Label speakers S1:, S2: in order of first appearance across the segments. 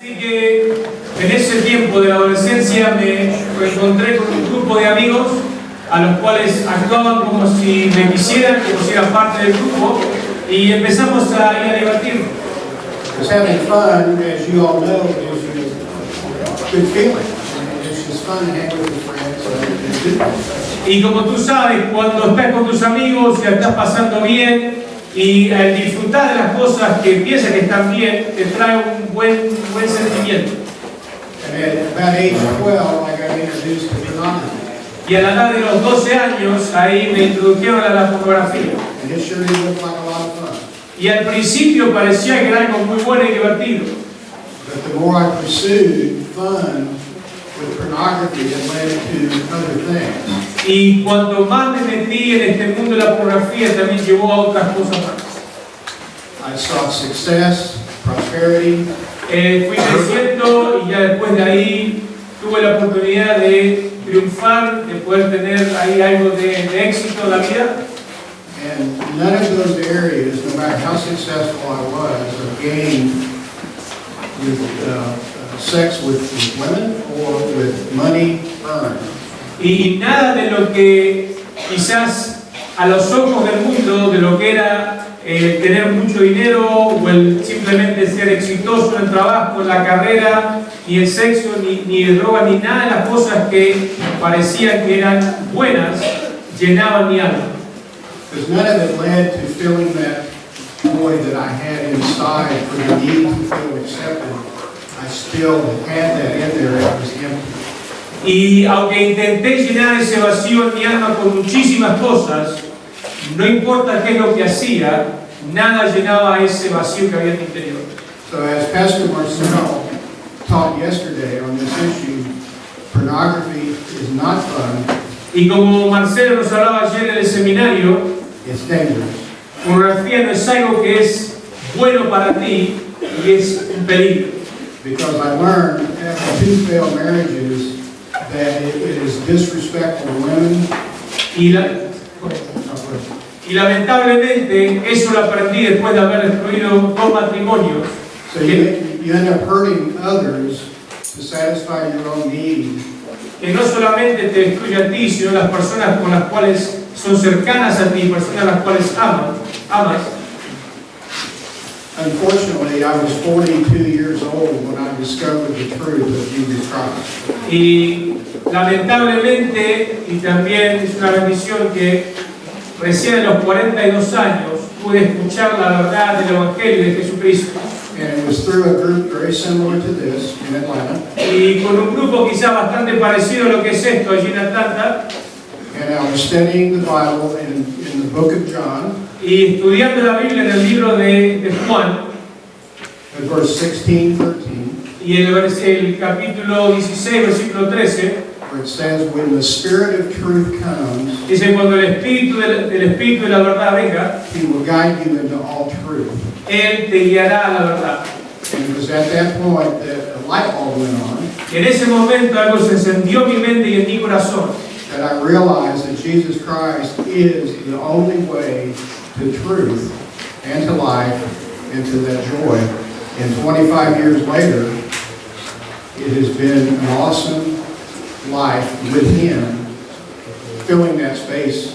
S1: Así que en ese tiempo de la adolescencia me encontré con un grupo de amigos a los cuales actuaban como si me quisieran, como si eran parte del grupo, y empezamos a ir a divertirnos.
S2: Because having fun, as you all know, is a good feeling. It's just fun to hang with your friends and do things.
S1: Y como tú sabes, cuando estás con tus amigos y la estás pasando bien, y al disfrutar de las cosas que piensas que están bien, te trae un buen sentimiento.
S2: And at about age 12, I got introduced to pornography.
S1: Y a la edad de los 12 años, ahí me introdujeron a la pornografía.
S2: And it sure did look like a lot of fun.
S1: Y al principio parecía que era algo muy bueno y divertido.
S2: But the more I pursued fun with pornography, it led to other things.
S1: Y cuanto más me metí en este mundo de la pornografía, también llevó a otras cosas más.
S2: I sought success, prosperity,
S1: Fui creciendo y ya después de ahí tuve la oportunidad de triunfar, de poder tener ahí algo de éxito en la vida.
S2: and none of those areas, no matter how successful I was, or gained with sex with women or with money earned.
S1: Y nada de lo que quizás a los ojos del mundo, de lo que era tener mucho dinero o el simplemente ser exitoso en el trabajo, en la carrera, ni el sexo, ni de droga, ni nada de las cosas que parecían que eran buenas, llenaban mi alma.
S2: Because none of it led to filling that void that I had inside for the need to feel accepted. I still had that in there, it was empty.
S1: Y aunque intenté llenar ese vacío en mi alma con muchísimas cosas, no importa qué es lo que hacía, nada llenaba ese vacío que había en mi interior.
S2: So as Pastor Marcel taught yesterday on this issue, pornography is not fun,
S1: Y como Marcelo nos hablaba ayer en el seminario,
S2: it's dangerous.
S1: pornografía no es algo que es bueno para ti y es un peligro.
S2: Because I learned after 2 failed marriages that it is disrespectful to women.
S1: Y lamentablemente eso lo aprendí después de haber destruido 2 matrimonios.
S2: So you end up hurting others to satisfy your own needs.
S1: Que no solamente te destruye a ti, sino a las personas con las cuales son cercanas a ti, personas a las cuales amas.
S2: Unfortunately, I was 42 years old when I discovered the truth of Jesus Christ.
S1: Y lamentablemente, y también es una bendición que recién a los 42 años pude escuchar la verdad del Evangelio de Jesucristo.
S2: And it was through a group very similar to this in Atlanta.
S1: Y con un grupo quizás bastante parecido a lo que es esto allí en Atlanta.
S2: And I was studying the Bible in the book of John,
S1: Y estudiando la Biblia en el libro de Juan,
S2: in verse 16, 13,
S1: y el capítulo 16, versículo 13,
S2: where it says, when the Spirit of truth comes,
S1: dice, cuando el Espíritu del Espíritu de la verdad venga,
S2: He will guide you into all truth.
S1: Él te guiará a la verdad.
S2: And it was at that point that a light bulb went on,
S1: Y en ese momento algo se encendió en mi mente y en mi corazón.
S2: that I realized that Jesus Christ is the only way to truth and to life and to that joy. And 25 years later, it has been an awesome life with Him, filling that space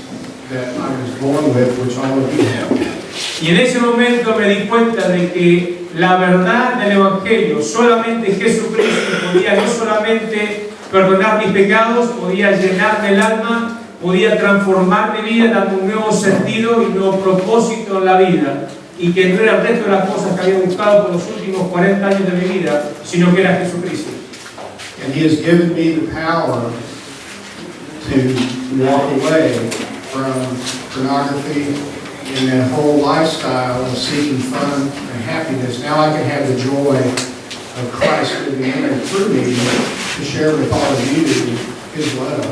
S2: that I was born with, which all of you have.
S1: Y en ese momento me di cuenta de que la verdad del Evangelio, solamente Jesucristo podía no solamente perdonar mis pecados, podía llenarme el alma, podía transformar mi vida, dando un nuevo sentido y un nuevo propósito en la vida. Y que no era el resto de las cosas que había buscado por los últimos 40 años de mi vida, sino que era Jesucristo.
S2: And He has given me the power to walk away from pornography and that whole lifestyle of seeking fun and happiness. Now I can have the joy of Christ living in and through me to share with all of you His love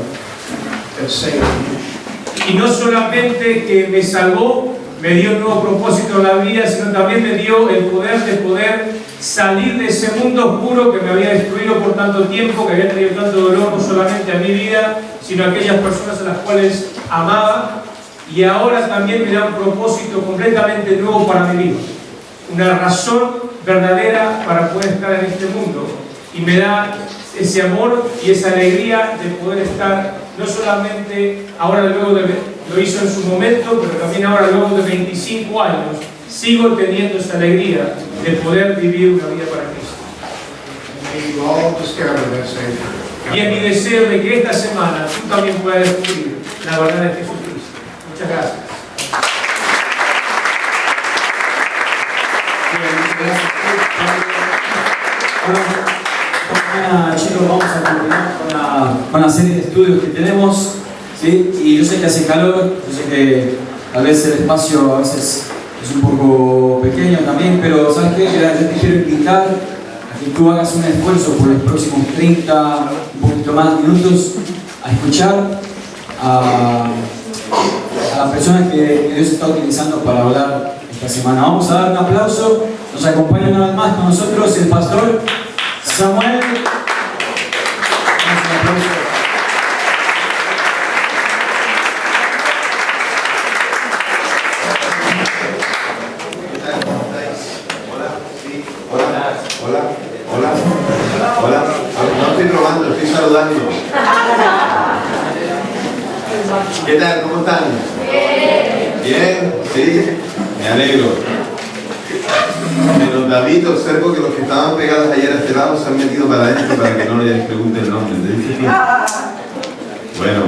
S2: that saved me.
S1: Y no solamente que me salvó, me dio un nuevo propósito en la vida, sino también me dio el poder de poder salir de ese mundo oscuro que me había destruido por tanto tiempo, que había tenido tanto dolor no solamente a mi vida, sino a aquellas personas a las cuales amaba. Y ahora también me da un propósito completamente nuevo para mi vida. Una razón verdadera para poder estar en este mundo. Y me da ese amor y esa alegría de poder estar, no solamente ahora luego lo hizo en su momento, pero también ahora luego de 25 años, sigo teniendo esa alegría de poder vivir una vida para Cristo.
S2: May you all discover that Savior.
S1: Y es mi deseo de que esta semana tú también puedas descubrir la verdad de Jesucristo. Muchas gracias.
S3: Bueno, chicos, vamos a continuar con la serie de estudios que tenemos, ¿sí? Y yo sé que hace calor, yo sé que tal vez el espacio a veces es un poco pequeño también, pero ¿sabes qué? Yo te quiero invitar a que tú hagas un esfuerzo por los próximos 30, un poquito más minutos, a escuchar a la persona que Dios está utilizando para hablar esta semana. Vamos a dar un aplauso. Nos acompaña una vez más con nosotros el pastor Samuel. Damos un aplauso.
S4: Hola. No estoy probando, estoy saludando. ¿Qué tal? ¿Cómo están? Bien. ¿Sí? Me alegro. Menos David, observo que los que estaban pegados ayer a este lado se han metido para adentro para que no les pregunten el nombre. Bueno.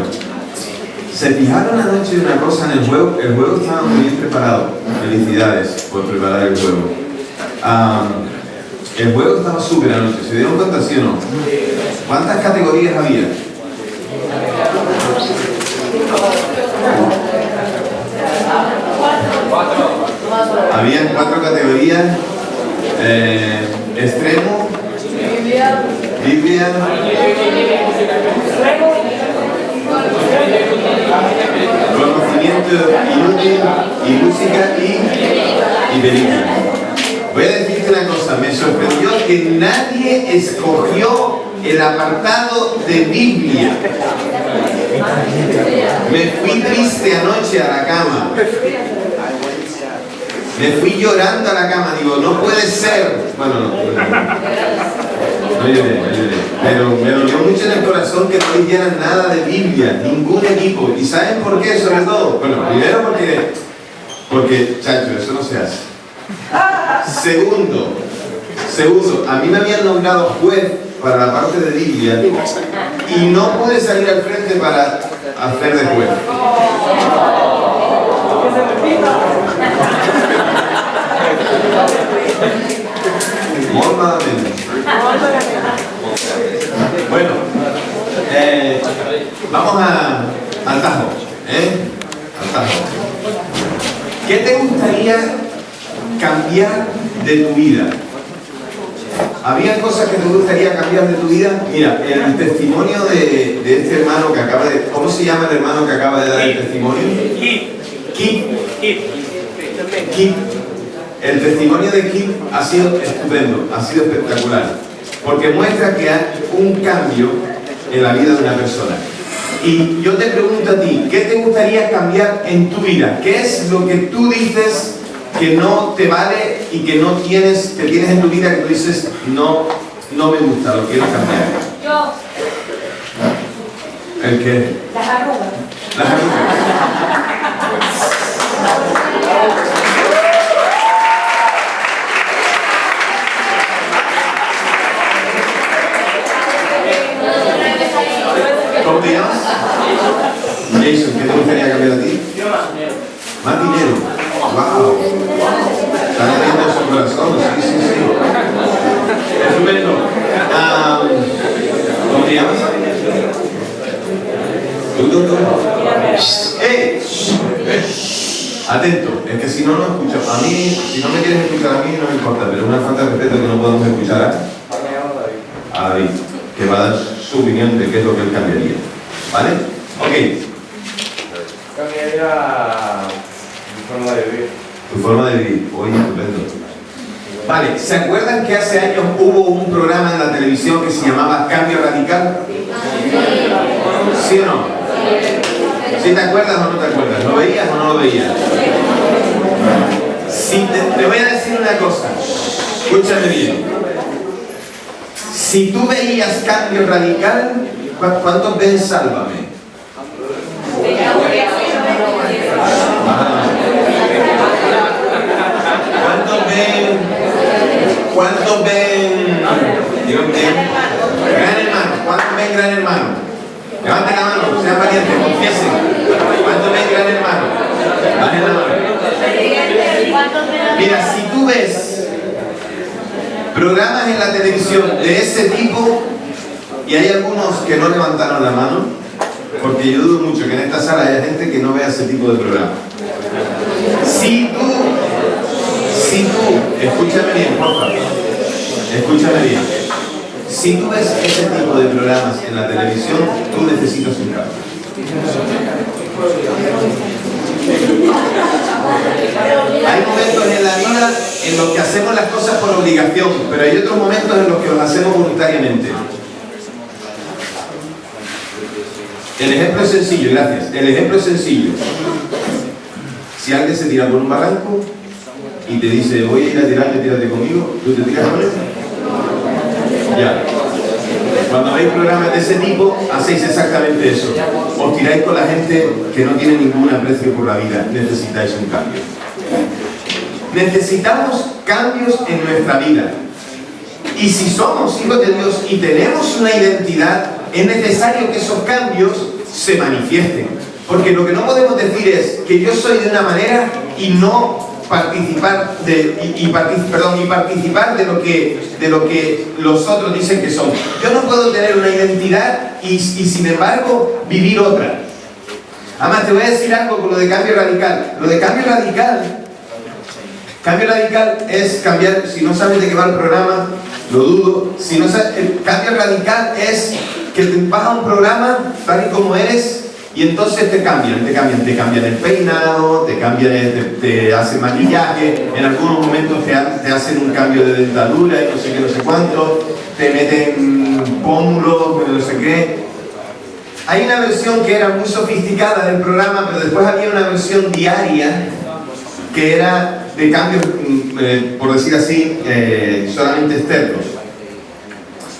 S4: ¿Se fijaron anoche una cosa en el juego? El juego estaba muy bien preparado. Felicidades por preparar el juego. El juego estaba súper anoche. ¿Se dieron cuenta, sí o no? ¿Cuántas categorías había? Habían 4 categorías. Extremo, Biblia, conocimiento inútil y música y película. Voy a decirte una cosa, me sorprendió que nadie escogió el apartado de Biblia. Me fui triste anoche a la cama. Me fui llorando a la cama, digo, no puede ser. Bueno, no lloré. Pero me dolió mucho en el corazón que no leyeran nada de Biblia, ningún equipo. ¿Y saben por qué, sobre todo? Bueno, primero porque chacho, eso no se hace. Segundo, a mí me habían nombrado juez para la parte de Biblia y no pude salir al frente para hacer de juez. Molt malament. Bueno, vamos al tajo, al tajo. ¿Qué te gustaría cambiar de tu vida? ¿Había cosas que te gustaría cambiar de tu vida? Mira, el testimonio de este hermano que acaba de... ¿Cómo se llama el hermano que acaba de dar el testimonio? Kip. El testimonio de Kip ha sido estupendo, ha sido espectacular, porque muestra que hay un cambio en la vida de una persona. Y yo te pregunto a ti, ¿qué te gustaría cambiar en tu vida? ¿Qué es lo que tú dices que no te vale y que no tienes, que tienes en tu vida que tú dices, no me gusta, lo quiero cambiar?
S5: Yo.
S4: ¿El qué?
S5: Las arrugas.
S4: Las arrugas. ¿Cómo te llamas? Jason, ¿qué te gustaría cambiar a ti? Más dinero. Wow. Está leyendo en su corazón, sí. Estupendo. ¿Cómo te llamas? ¿Tú? ¡Ey! Atento, es que si no escucho. A mí, si no me quieres escuchar a mí, no me importa, pero es una falta de respeto que no podemos escuchar a David, que va a dar su opinión de qué es lo que él cambiaría. ¿Vale? Ok.
S6: Cambiaría mi forma de vivir.
S4: Tu forma de vivir. Oye, estupendo. Vale, ¿se acuerdan que hace años hubo un programa en la televisión que se llamaba Cambio Radical? ¿Sí o no? ¿Sí te acuerdas o no te acuerdas? ¿Lo veías o no lo veías? Sí, te voy a decir una cosa. Escúchame bien. Si tú veías cambio radical, ¿cuántos ven Sálvame? ¿Cuántos ven? Dios mío. Gran Hermano. ¿Cuántos ven Gran Hermano? Levanten la mano, sean valientes, confiesen. ¿Cuántos ven Gran Hermano? Bajen la mano. Mira, si tú ves programas en la televisión de ese tipo, y hay algunos que no levantaron la mano, porque yo dudo mucho que en esta sala haya gente que no vea ese tipo de programa. Si tú, escúchame bien, por favor, escúchame bien. Si tú ves ese tipo de programas en la televisión, tú necesitas un cambio. Hay momentos en la vida en los que hacemos las cosas por obligación, pero hay otros momentos en los que las hacemos voluntariamente. El ejemplo es sencillo, gracias. El ejemplo es sencillo. Si alguien se tira por un barranco y te dice, voy a ir a tirarme, tírate conmigo, ¿tú te tiras con él? Ya. Cuando veis programas de ese tipo, hacéis exactamente eso. Os tiráis con la gente que no tiene ningún aprecio por la vida. Necesitáis un cambio. Necesitamos cambios en nuestra vida. Y si somos hijos de Dios y tenemos una identidad, es necesario que esos cambios se manifiesten. Porque lo que no podemos decir es que yo soy de una manera y no participar participar de lo que los otros dicen que son. Yo no puedo tener una identidad y sin embargo vivir otra. Además, te voy a decir algo con lo de cambio radical. Lo de cambio radical es cambiar. Si no sabes de qué va el programa, lo dudo. Si no sabes, el cambio radical es que te vas a un programa tal y como eres. Y entonces te cambian el peinado, te hacen maquillaje, en algunos momentos te hacen un cambio de dentadura y no sé qué, no sé cuánto, te meten pómulos, no sé qué. Hay una versión que era muy sofisticada del programa, pero después había una versión diaria que era de cambios, por decir así, solamente externos.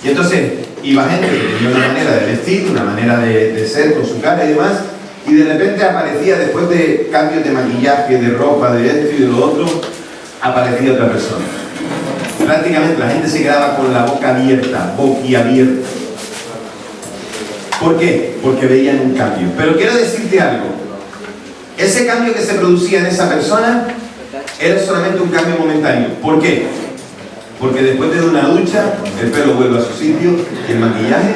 S4: Y entonces iba gente que tenía una manera de vestir, una manera de ser con su cara y demás, y de repente aparecía, después de cambios de maquillaje, de ropa, de esto y de lo otro, aparecía otra persona. Prácticamente la gente se quedaba con la boca abierta, boquiabierta. ¿Por qué? Porque veían un cambio. Pero quiero decirte algo. Ese cambio que se producía en esa persona era solamente un cambio momentáneo. ¿Por qué? Porque después de una ducha, el pelo vuelve a su sitio y el maquillaje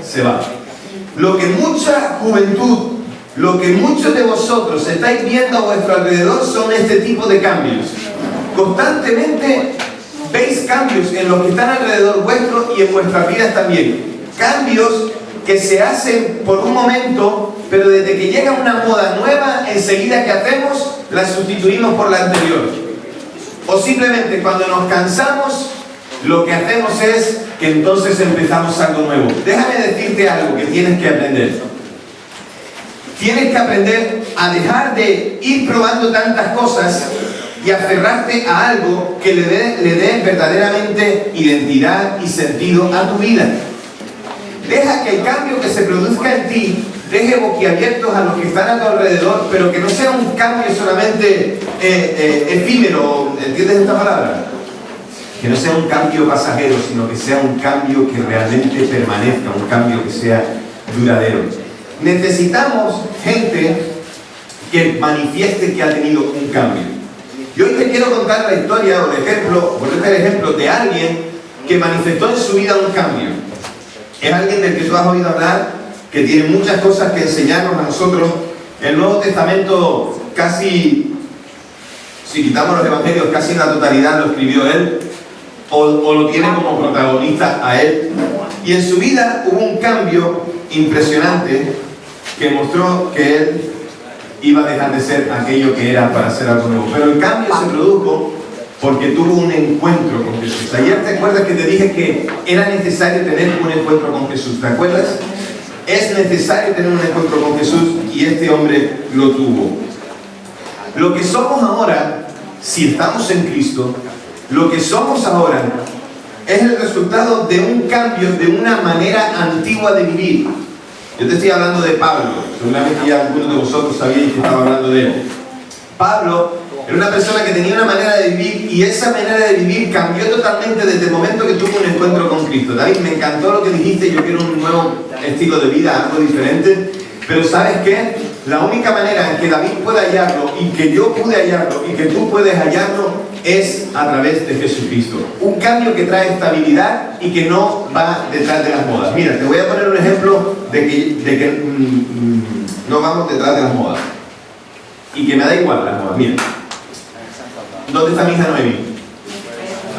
S4: se va. Lo que mucha juventud, lo que muchos de vosotros estáis viendo a vuestro alrededor son este tipo de cambios. Constantemente veis cambios en los que están alrededor vuestro y en vuestras vidas también. Cambios que se hacen por un momento, pero desde que llega una moda nueva, enseguida que hacemos, la sustituimos por la anterior. O simplemente cuando nos cansamos, lo que hacemos es que entonces empezamos algo nuevo. Déjame decirte algo que tienes que aprender. Tienes que aprender a dejar de ir probando tantas cosas y aferrarte a algo que le dé verdaderamente identidad y sentido a tu vida. Deja que el cambio que se produzca en ti deje boquiabiertos a los que están a tu alrededor, pero que no sea un cambio solamente efímero, ¿entiendes esta palabra? Que no sea un cambio pasajero, sino que sea un cambio que realmente permanezca, un cambio que sea duradero. Necesitamos gente que manifieste que ha tenido un cambio. Y hoy te quiero contar la historia o el ejemplo de alguien que manifestó en su vida un cambio. Es alguien del que tú has oído hablar, que tiene muchas cosas que enseñarnos a nosotros. El Nuevo Testamento casi, si quitamos los evangelios, casi en la totalidad lo escribió él, o lo tiene como protagonista a él. Y en su vida hubo un cambio impresionante que mostró que él iba a dejar de ser aquello que era para ser algo nuevo. Pero el cambio se produjo porque tuvo un encuentro con Jesús. Ayer te acuerdas que te dije que era necesario tener un encuentro con Jesús, ¿te acuerdas? Es necesario tener un encuentro con Jesús y este hombre lo tuvo. Lo que somos ahora, si estamos en Cristo, Lo que somos ahora es el resultado de un cambio, de una manera antigua de vivir. Yo te estoy hablando de Pablo, seguramente ya algunos de vosotros sabíais que estaba hablando de él. Pablo era una persona que tenía una manera de vivir y esa manera de vivir cambió totalmente desde el momento que tuvo un encuentro con Cristo. David, me encantó lo que dijiste, yo quiero un nuevo estilo de vida, algo diferente, pero ¿sabes qué? La única manera en que David puede hallarlo y que yo pude hallarlo y que tú puedes hallarlo es a través de Jesucristo. Un cambio que trae estabilidad y que no va detrás de las modas. Mira, te voy a poner un ejemplo de que no vamos detrás de las modas. Y que me da igual las modas. Mira, ¿dónde está mi hija Noemí?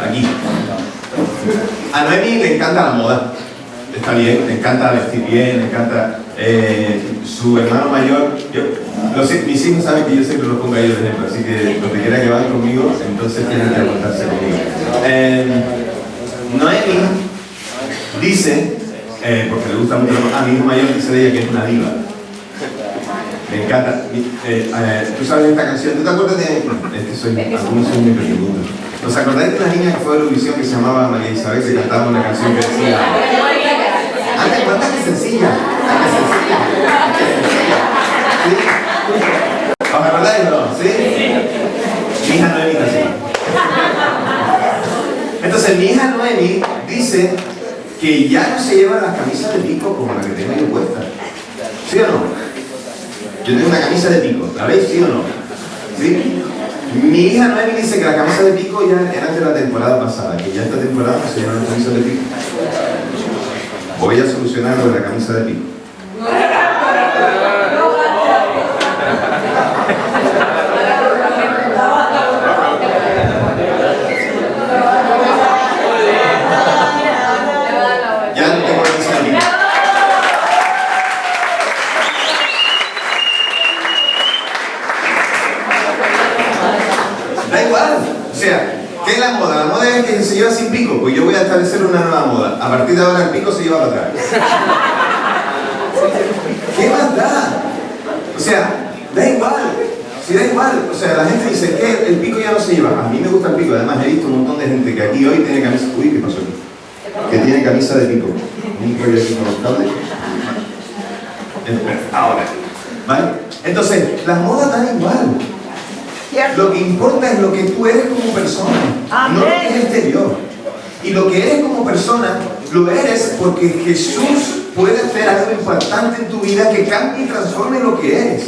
S4: Aquí. A Noemí le encanta la moda. Está bien, le encanta vestir bien, le encanta su hermano mayor. Mis hijos saben que yo siempre los pongo a ellos de ejemplo, así que los que quieran que van conmigo, entonces tienen que aguantarse conmigo. Noemí dice, porque le gusta mucho a mi hijo mayor, dice de ella que es una diva. Me encanta. ¿Tú sabes esta canción? ¿Tú te acuerdas de...? Algunos son muy pequeñitos. ¿Os acordáis de una niña que fue a Eurovisión que se llamaba María Isabel, que cantaba una canción que decía... ¡Anda, cuánta que sencilla! ¡Qué sencilla! ¡Qué sencilla! ¿Sí? ¿Os acordáis o no? ¿Sí? Mi hija Noemí así. Entonces mi hija Noemí dice que ya no se llevan las camisas de pico como la que tengo yo puesta. ¿Sí o no? Yo tengo una camisa de pico, ¿la veis? ¿Sí o no? ¿Sí? Mi hija Noemi dice que las camisas de pico ya eran de la temporada pasada, que ya esta temporada no se llevan las camisas de pico. Voy a solucionar lo de la camisa de pico. Ya no tengo camisa de pico. Da igual, o sea, ¿qué es la moda? La moda es que se lleva sin pico, pues yo voy a establecer una nueva moda. A partir de ahora el pico se lleva para atrás. ¿Qué más da? O sea, da igual, si da igual, o sea, la gente dice que el pico ya no se lleva. A mí me gusta el pico, además he visto un montón de gente que aquí hoy tiene camisa, uy, ¿qué pasó aquí? Que tiene camisa de pico. Un rollo aquí con los cables. Ahora, ¿vale? Entonces, las modas dan igual. Lo que importa es lo que tú eres como persona, no lo que es exterior. Y lo que eres como persona, lo eres porque Jesús puede hacer algo importante en tu vida que cambie y transforme lo que eres.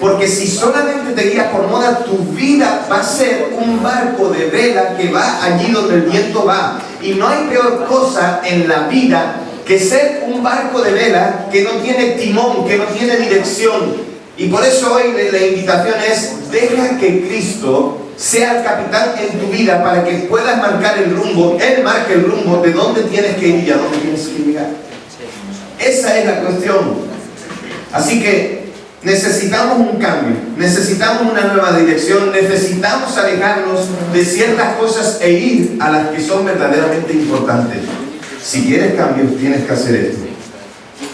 S4: Porque si solamente te guías por moda, tu vida va a ser un barco de vela que va allí donde el viento va. Y no hay peor cosa en la vida que ser un barco de vela que no tiene timón, que no tiene dirección. Y por eso hoy la invitación es: deja que Cristo sea el capitán en tu vida para que puedas marcar el rumbo. Él marca el rumbo de dónde tienes que ir y a dónde tienes que llegar. Esa es la cuestión. Así que necesitamos un cambio, necesitamos una nueva dirección, necesitamos alejarnos de ciertas cosas e ir a las que son verdaderamente importantes. Si quieres cambios, tienes que hacer esto.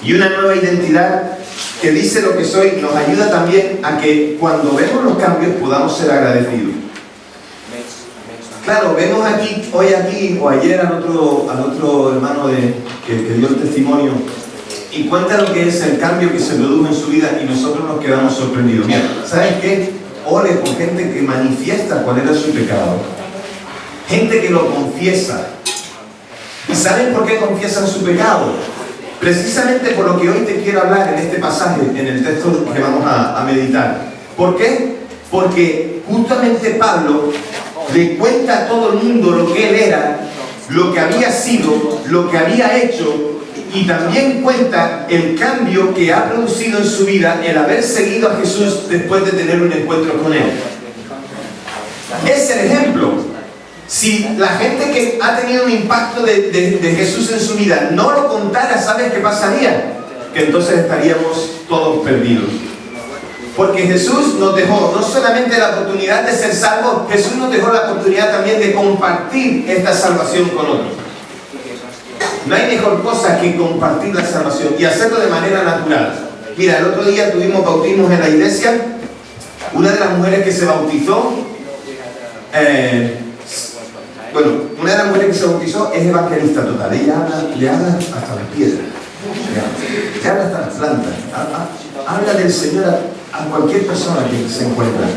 S4: Y una nueva identidad que dice lo que soy nos ayuda también a que cuando vemos los cambios podamos ser agradecidos. Claro, vemos aquí, hoy aquí o ayer al otro hermano que dio el testimonio y cuenta lo que es el cambio que se produjo en su vida y nosotros nos quedamos sorprendidos. Mira, ¿sabes qué? Ole por gente que manifiesta cuál era su pecado. Gente que lo confiesa. ¿Y saben por qué confiesan su pecado? Precisamente por lo que hoy te quiero hablar en este pasaje, en el texto que vamos a meditar. ¿Por qué? Porque justamente Pablo le cuenta a todo el mundo lo que él era, lo que había sido, lo que había hecho, y también cuenta el cambio que ha producido en su vida el haber seguido a Jesús después de tener un encuentro con él. Es el ejemplo. Si la gente que ha tenido un impacto de Jesús en su vida no lo contara, ¿sabes qué pasaría? Que entonces estaríamos todos perdidos. Porque Jesús nos dejó no solamente la oportunidad de ser salvos, Jesús nos dejó la oportunidad también de compartir esta salvación con otros. No hay mejor cosa que compartir la salvación y hacerlo de manera natural. Mira, el otro día tuvimos bautismos en la iglesia. Una de las mujeres que se bautizó bueno, una de las mujeres que se bautizó es evangelista total. Ella le habla hasta las piedras, le habla hasta las plantas, habla del Señor a cualquier persona que se encuentra.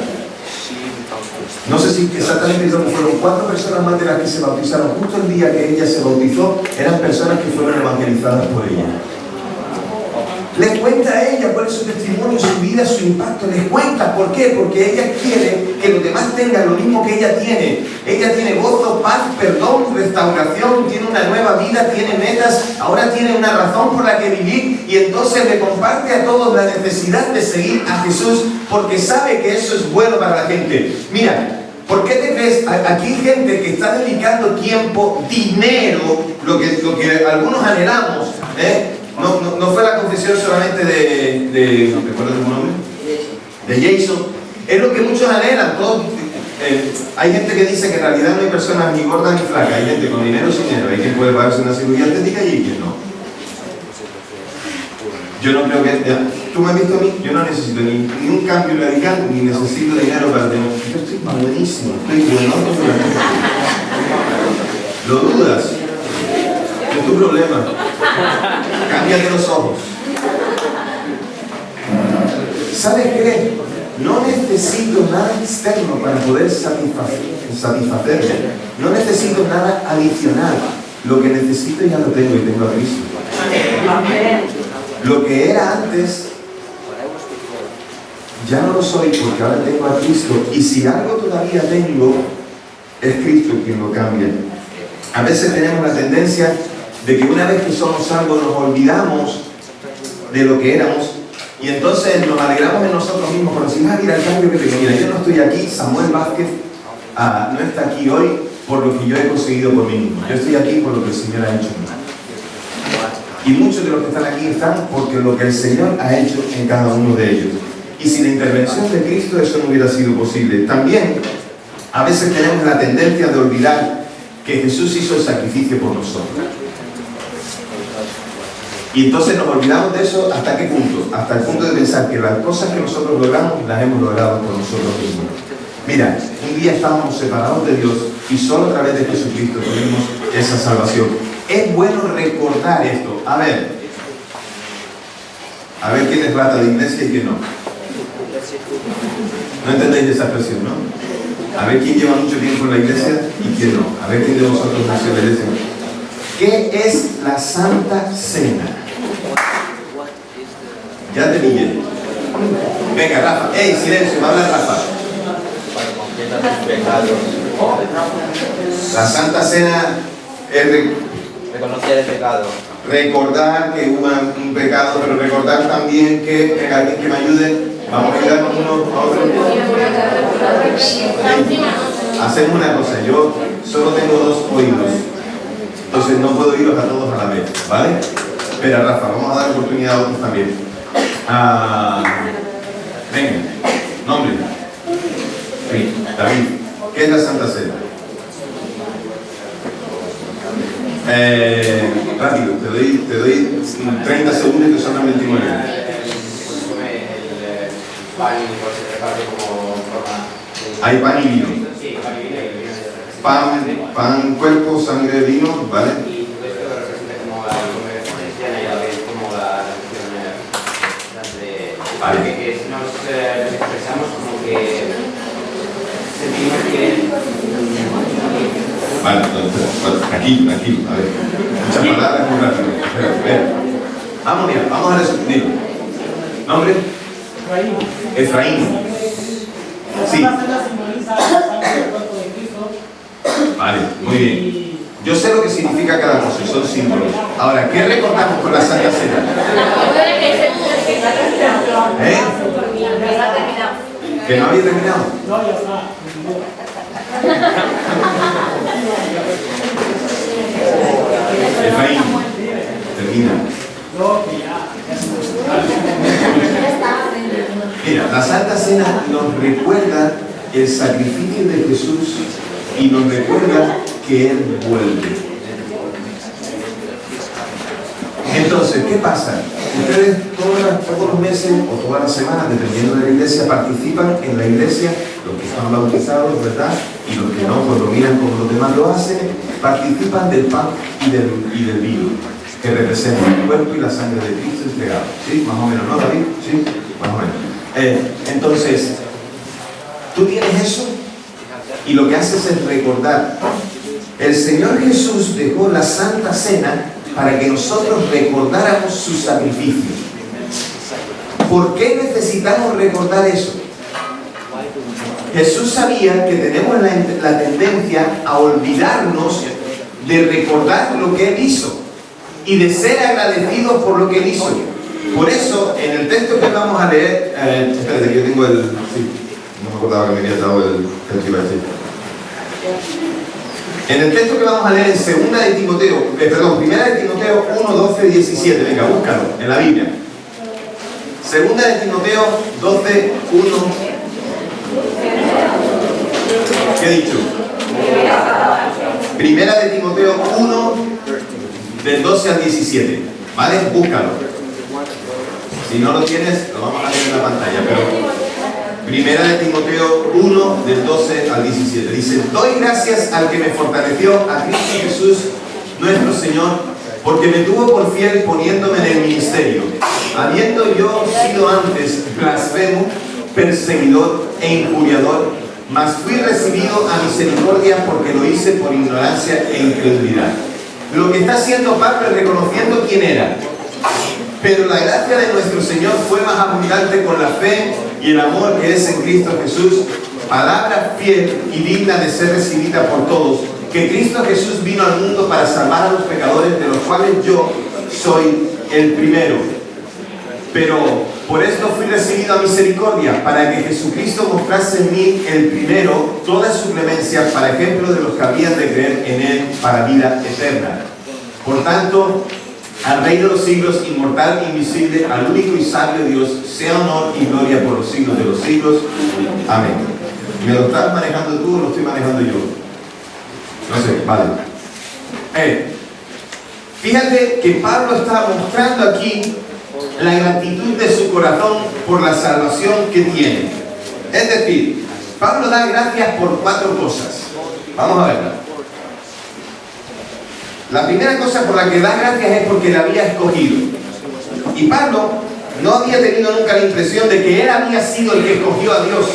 S4: No sé si exactamente fueron 4 personas más de las que se bautizaron. Justo el día que ella se bautizó, eran personas que fueron evangelizadas por ella. Les cuenta a ella cuál es su testimonio, su vida, su impacto. Les cuenta, ¿por qué? Porque ella quiere que los demás tengan lo mismo que ella tiene. Ella tiene gozo, paz, perdón, restauración, tiene una nueva vida, tiene metas, ahora tiene una razón por la que vivir, y entonces le comparte a todos la necesidad de seguir a Jesús, porque sabe que eso es bueno para la gente. Mira, ¿por qué te crees? Aquí hay gente que está dedicando tiempo, dinero, lo que algunos anhelamos, No fue la confesión solamente de ¿recuerdas su nombre? De Jason. Es lo que muchos anhelan. Todos, hay gente que dice que en realidad no hay personas ni gordas ni flacas. Hay gente con dinero o sin dinero. Hay quien puede pagarse una cirugía estética y hay quien no. Yo no creo que... Tú me has visto a mí, yo no necesito ni un cambio radical, ni necesito dinero para tener... Yo estoy buenísimo, estoy bueno. ¿Lo dudas? Es tu problema. Cámbiate los ojos. ¿Sabes qué? No necesito nada externo para poder satisfacerme. No necesito nada adicional. Lo que necesito ya lo tengo y tengo a Cristo. Lo que era antes, ya no lo soy porque ahora tengo a Cristo. Y si algo todavía tengo, es Cristo quien lo cambia. A veces tenemos la tendencia de que una vez que somos salvos nos olvidamos de lo que éramos, y entonces nos alegramos en nosotros mismos por decir, mira el cambio que tengo. Mira, yo no estoy aquí, Samuel Vázquez no está aquí hoy por lo que yo he conseguido por mí mismo. Yo estoy aquí por lo que el Señor ha hecho en mí. Y muchos de los que están aquí están porque lo que el Señor ha hecho en cada uno de ellos. Y sin la intervención de Cristo eso no hubiera sido posible. También a veces tenemos la tendencia de olvidar que Jesús hizo el sacrificio por nosotros. Y entonces nos olvidamos de eso. ¿Hasta qué punto? Hasta el punto de pensar que las cosas que nosotros logramos las hemos logrado por nosotros mismos. Mira, un día estábamos separados de Dios y solo a través de Jesucristo tuvimos esa salvación. Es bueno recordar esto. A ver quién es rata de iglesia y quién no. No entendéis esa expresión, ¿no? A ver quién lleva mucho tiempo en la iglesia y quién no. A ver quién de vosotros nació en la iglesia. ¿Qué es la Santa Cena? Ya te pillé. Venga, Rafa. ¡Ey, silencio! Va a hablar Rafa. La Santa Cena es
S6: reconocer el pecado.
S4: Recordar que hubo un pecado, pero recordar también que alguien que me ayude. Vamos a ayudarnos uno a otro. Hacemos una cosa. Yo solo tengo 2 oídos. Entonces no puedo iros a todos a la vez, ¿vale? Espera, Rafa, vamos a dar oportunidad a otros también. Venga, nombre. Sí, David. ¿Qué es la Santa Cena? Rápido, te doy 30 segundos que son las 29.
S6: Pan y se reparte como forma.
S4: Hay pan y vino.
S6: Sí, pan y vino.
S4: Pan, cuerpo, sangre, vino, ¿vale?
S6: Y esto representa como la congregación cristiana y a la vez como la relación
S4: Vale.
S6: que nos expresamos como que sentimos que...
S4: Vale, tranquilo, a ver. Muchas palabras muy rápido. Espera. Vamos a resumir. ¿Nombre? Efraín. Sí. Vale, muy bien. Yo sé lo que significa cada cosa, son símbolos. Ahora, ¿qué recordamos con la Santa Cena? ¿Eh? ¿Que no había terminado?
S5: No, ya está.
S4: Efraín, termina. Mira, la Santa Cena nos recuerda el sacrificio de Jesús y nos recuerda que Él vuelve. Entonces, ¿qué pasa? Ustedes todos los meses o todas las semanas, dependiendo de la iglesia, participan en la iglesia, los que están bautizados, ¿verdad? Y los que no, pues lo miran como los demás lo hacen, participan del pan y del vino, que representan el cuerpo y la sangre de Cristo entregado. ¿Sí? Más o menos, ¿no, David? Sí, más o menos. Entonces, tú tienes eso y lo que haces es recordar. El Señor Jesús dejó la Santa Cena para que nosotros recordáramos su sacrificio. ¿Por qué necesitamos recordar eso? Jesús sabía que tenemos la tendencia a olvidarnos de recordar lo que Él hizo y de ser agradecidos por lo que Él hizo. Por eso, en el texto que vamos a leer, espérate, que yo tengo el... Sí, no me acordaba que me había dado el que iba a decir. En el texto que vamos a leer en 1 de Timoteo 1, 12, 17, venga, búscalo en la Biblia. 2 de Timoteo 12, 1. ¿Qué he dicho? 1 de Timoteo 1, del 12 al 17. ¿Vale? Búscalo. Si no lo tienes, lo vamos a leer en la pantalla. Pero 1 de Timoteo 1, del 12 al 17. Dice: doy gracias al que me fortaleció, a Cristo Jesús, nuestro Señor, porque me tuvo por fiel poniéndome en el ministerio, habiendo yo sido antes blasfemo, perseguidor e injuriador, mas fui recibido a misericordia porque lo hice por ignorancia e incredulidad. Lo que está haciendo Pablo es reconociendo quién era. Pero la gracia de nuestro Señor fue más abundante con la fe y el amor que es en Cristo Jesús, palabra fiel y digna de ser recibida por todos, que Cristo Jesús vino al mundo para salvar a los pecadores, de los cuales yo soy el primero. Pero por esto fui recibido a misericordia, para que Jesucristo mostrase en mí el primero toda su clemencia, para ejemplo de los que habían de creer en Él para vida eterna. Por tanto, al Rey de los siglos, inmortal, invisible, al único y sabio Dios, sea honor y gloria por los siglos de los siglos. Amén. ¿Me lo estás manejando tú o lo estoy manejando yo? No sé, vale. Fíjate que Pablo está mostrando aquí la gratitud de su corazón por la salvación que tiene. Es decir, Pablo da gracias por 4 cosas. Vamos a verla. La primera cosa por la que da gracias es porque la había escogido. Y Pablo no había tenido nunca la impresión de que él había sido el que escogió a Dios.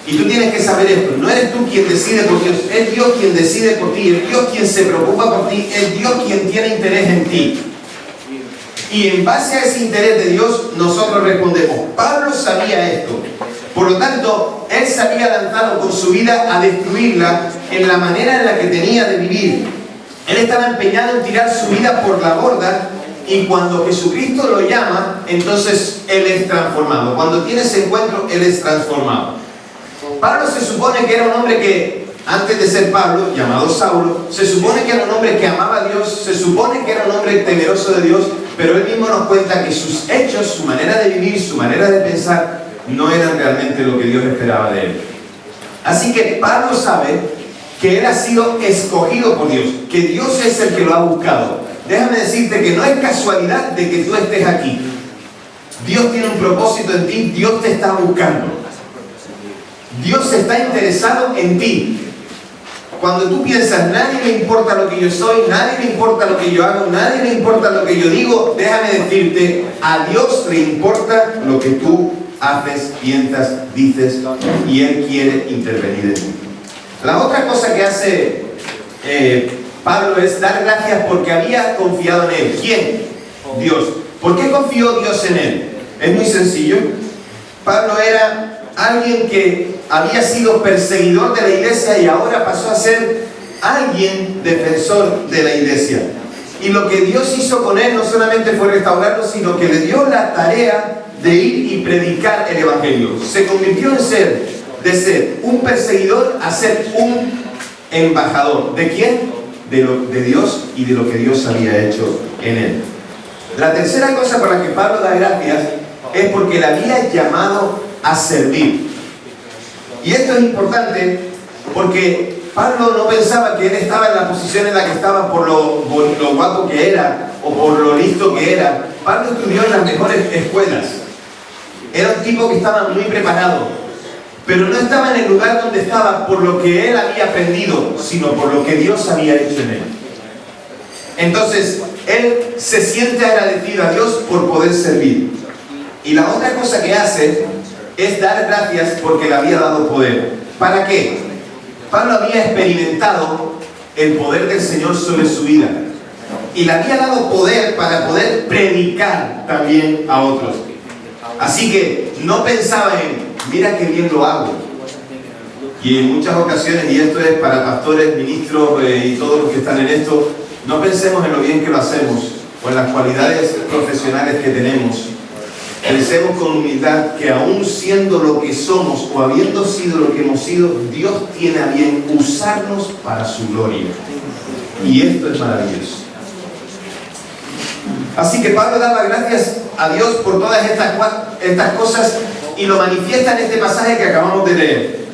S4: Y tú tienes que saber esto: no eres tú quien decide por Dios, es Dios quien decide por ti, es Dios quien se preocupa por ti, es Dios quien tiene interés en ti. Y en base a ese interés de Dios, nosotros respondemos. Pablo sabía esto. Por lo tanto, él se había lanzado con su vida a destruirla en la manera en la que tenía de vivir. Él estaba empeñado en tirar su vida por la borda, y cuando Jesucristo lo llama, entonces él es transformado. Cuando tiene ese encuentro, él es transformado. Pablo se supone que era un hombre que, antes de ser Pablo, llamado Saulo, se supone que era un hombre que amaba a Dios, se supone que era un hombre temeroso de Dios, pero él mismo nos cuenta que sus hechos, su manera de vivir, su manera de pensar, no eran realmente lo que Dios esperaba de él. Así que Pablo sabe que él ha sido escogido por Dios, que Dios es el que lo ha buscado. Déjame decirte que no es casualidad de que tú estés aquí. Dios tiene un propósito en ti, Dios te está buscando. Dios está interesado en ti. Cuando tú piensas, nadie me importa lo que yo soy, nadie me importa lo que yo hago, nadie me importa lo que yo digo, déjame decirte, a Dios le importa lo que tú haces, piensas, dices, y Él quiere intervenir en ti. La otra cosa que hace Pablo es dar gracias porque había confiado en Él. ¿Quién? Dios. ¿Por qué confió Dios en Él? Es muy sencillo. Pablo era alguien que había sido perseguidor de la iglesia y ahora pasó a ser alguien defensor de la iglesia. Y lo que Dios hizo con él no solamente fue restaurarlo, sino que le dio la tarea de ir y predicar el evangelio. Se convirtió de ser un perseguidor a ser un embajador. ¿De quién? De Dios y de lo que Dios había hecho en él. La tercera cosa por la que Pablo da gracias es porque le había llamado a servir. Y esto es importante porque Pablo no pensaba que él estaba en la posición en la que estaba por lo guapo que era o por lo listo que era. Pablo estudió en las mejores escuelas. Era un tipo que estaba muy preparado. pero no estaba en el lugar donde estaba por lo que él había aprendido, sino por lo que Dios había hecho en él. Entonces, él se siente agradecido a Dios por poder servir. Y la otra cosa que hace es dar gracias porque le había dado poder. ¿Para qué? Pablo había experimentado el poder del Señor sobre su vida. Y le había dado poder para poder predicar también a otros. Así que no pensaba en, mira qué bien lo hago. Y en muchas ocasiones, y esto es para pastores, ministros y todos los que están en esto, no pensemos en lo bien que lo hacemos o en las cualidades profesionales que tenemos. Pensemos con humildad que aún siendo lo que somos o habiendo sido lo que hemos sido, Dios tiene a bien usarnos para su gloria. Y esto es maravilloso. Así que Pablo daba gracias a Dios por todas estas cosas y lo manifiesta en este pasaje que acabamos de leer.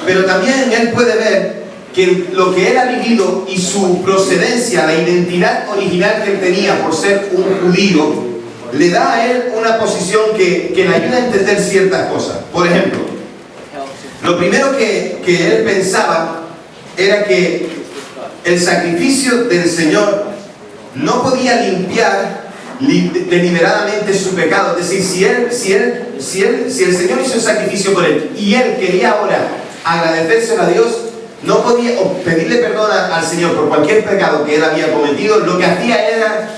S4: Pero también él puede ver que lo que él ha vivido y su procedencia, la identidad original que él tenía por ser un judío, le da a él una posición que le ayuda a entender ciertas cosas. Por ejemplo, lo primero que él pensaba era que el sacrificio del Señor no podía limpiar deliberadamente su pecado. Es decir, si el Señor hizo el sacrificio por él y él quería ahora agradecérselo a Dios, no podía pedirle perdón al Señor por cualquier pecado que él había cometido. Lo que hacía era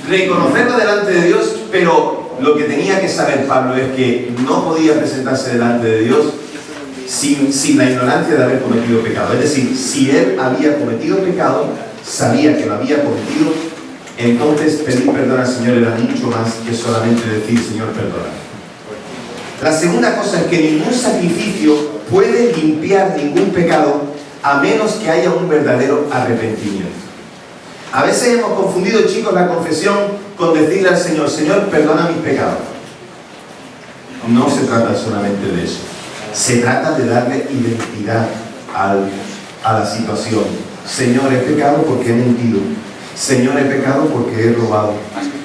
S4: reconocerlo delante de Dios, pero lo que tenía que saber Pablo es que no podía presentarse delante de Dios sin la ignorancia de haber cometido pecado. Es decir, si él había cometido pecado, sabía que lo había cometido, entonces pedir perdón al Señor era mucho más que solamente decir, Señor, perdona. La segunda cosa es que ningún sacrificio puede limpiar ningún pecado a menos que haya un verdadero arrepentimiento. A veces hemos confundido, chicos, la confesión con decirle al Señor, Señor, perdona mis pecados. No se trata solamente de eso. Se trata de darle identidad a la situación. Señor, he pecado porque he mentido. Señor, he pecado porque he robado.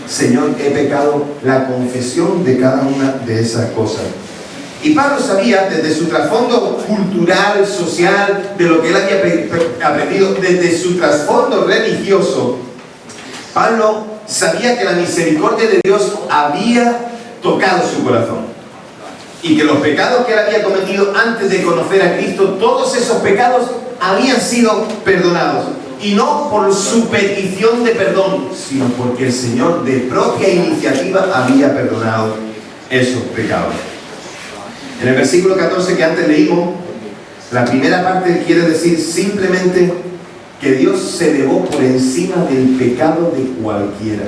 S4: Señor, he pecado. La confesión de cada una de esas cosas. Y Pablo sabía, desde su trasfondo cultural, social, de lo que él había aprendido, desde su trasfondo religioso, Pablo sabía que la misericordia de Dios había tocado su corazón. Y que los pecados que él había cometido antes de conocer a Cristo, todos esos pecados habían sido perdonados. Y no por su petición de perdón, sino porque el Señor de propia iniciativa había perdonado esos pecados. En el versículo 14 que antes leímos, la primera parte quiere decir simplemente que Dios se elevó por encima del pecado de cualquiera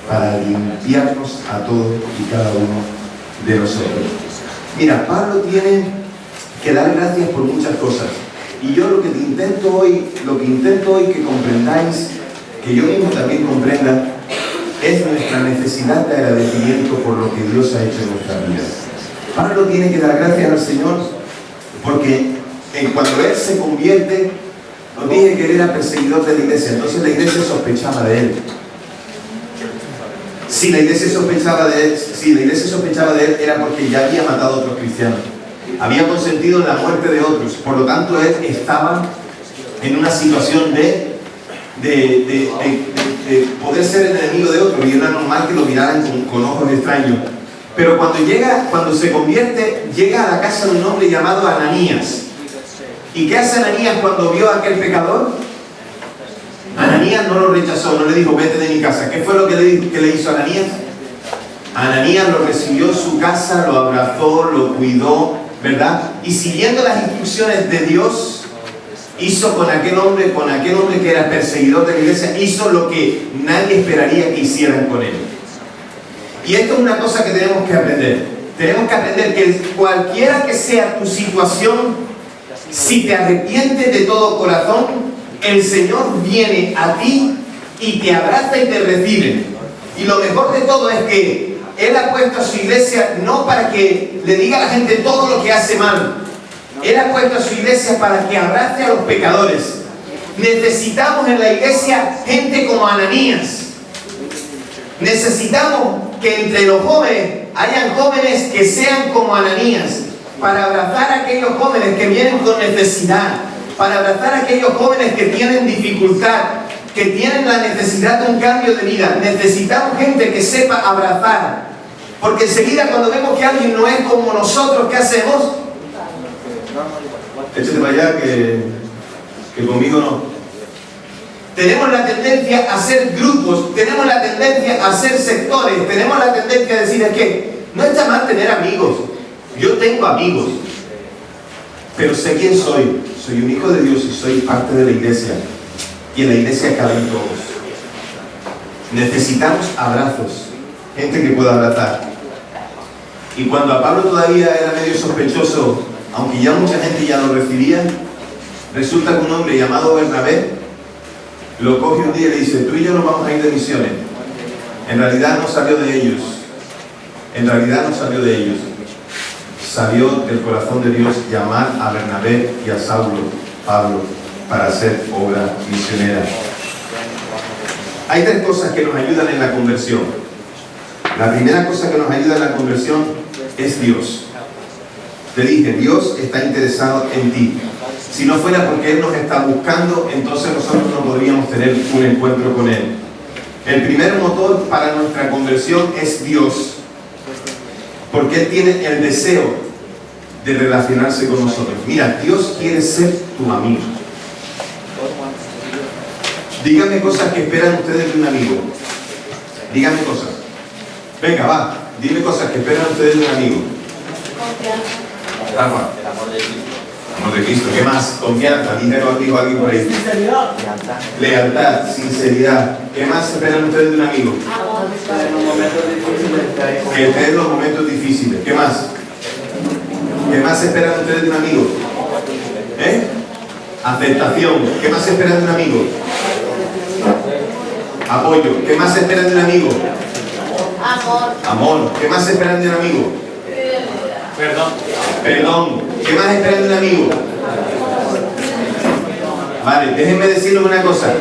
S4: para limpiarnos a todos y cada uno de nosotros. Mira, Pablo tiene que dar gracias por muchas cosas. Y yo lo que intento hoy que comprendáis, que yo mismo también comprenda, es nuestra necesidad de agradecimiento por lo que Dios ha hecho en nuestra vida. Pablo tiene que dar gracias al Señor porque cuando él se convierte, os dije que él era perseguidor de la iglesia, entonces la iglesia sospechaba de él. Si la iglesia sospechaba de él, era porque ya había matado a otros cristianos. Había consentido en la muerte de otros. Por lo tanto, él estaba en una situación de poder ser el enemigo de otros. Y era normal que lo miraran con ojos extraños. Pero cuando se convierte, llega a la casa de un hombre llamado Ananías. ¿Y qué hace Ananías cuando vio a aquel pecador? Ananías no lo rechazó, no le dijo, vete de mi casa. ¿Qué fue lo que le hizo Ananías? Ananías lo recibió en su casa, lo abrazó, lo cuidó, ¿verdad? Y siguiendo las instrucciones de Dios, hizo con aquel hombre que era perseguidor de la iglesia, hizo lo que nadie esperaría que hicieran con él. Y esto es una cosa que tenemos que aprender. Tenemos que aprender que cualquiera que sea tu situación, si te arrepientes de todo corazón, el Señor viene a ti y te abraza y te recibe. Y lo mejor de todo es que Él ha puesto a su iglesia no para que le diga a la gente todo lo que hace mal. Él ha puesto a su iglesia para que abrace a los pecadores. Necesitamos en la iglesia gente como Ananías. Necesitamos que entre los jóvenes hayan jóvenes que sean como Ananías, para abrazar a aquellos jóvenes que vienen con necesidad, para abrazar a aquellos jóvenes que tienen dificultad, que tienen la necesidad de un cambio de vida. Necesitamos gente que sepa abrazar, porque enseguida cuando vemos que alguien no es como nosotros, ¿qué hacemos? Échate para allá que conmigo no. Tenemos la tendencia a hacer grupos, tenemos la tendencia a hacer sectores, tenemos la tendencia a decir, es que no está mal tener amigos. Yo tengo amigos, pero sé quién soy. Soy un hijo de Dios y soy parte de la iglesia. Y en la iglesia caben todos. Necesitamos abrazos, gente que pueda abrazar. Y cuando a Pablo todavía era medio sospechoso, aunque ya mucha gente ya lo recibía, resulta que un hombre llamado Bernabé lo coge un día y le dice, tú y yo nos vamos a ir de misiones. En realidad no salió de ellos. En realidad no salió de ellos. Salió del corazón de Dios llamar a Bernabé y a Saulo, Pablo, para hacer obra misionera. Hay tres cosas que nos ayudan en la conversión. La primera cosa que nos ayuda en la conversión es Dios. Te dije, Dios está interesado en ti. Si no fuera porque Él nos está buscando, entonces nosotros no podríamos tener un encuentro con Él. El primer motor para nuestra conversión es Dios, porque Él tiene el deseo de relacionarse con nosotros. Mira, Dios quiere ser tu amigo. Díganme cosas que esperan ustedes de un amigo. Díganme cosas. Venga, va, dime cosas que esperan ustedes de un amigo. Rafa.
S6: El amor de Cristo.
S4: Amor de Cristo. ¿Qué más? Confianza. Dinero, dijo alguien por ahí.
S5: Sinceridad.
S4: Lealtad, sinceridad. ¿Qué más esperan ustedes de un amigo?
S6: En un momento difícil,
S4: Que esté en los momentos difíciles. ¿Qué más? ¿Qué más esperan ustedes de un amigo? Aceptación. ¿Qué más esperan de un amigo? Apoyo. ¿Qué más esperan de un amigo?
S7: Amor.
S4: Amor. ¿Qué más esperan de un amigo?
S1: Perdón.
S4: Perdón. ¿Qué más esperan de un amigo? Vale, déjenme decirles una cosa.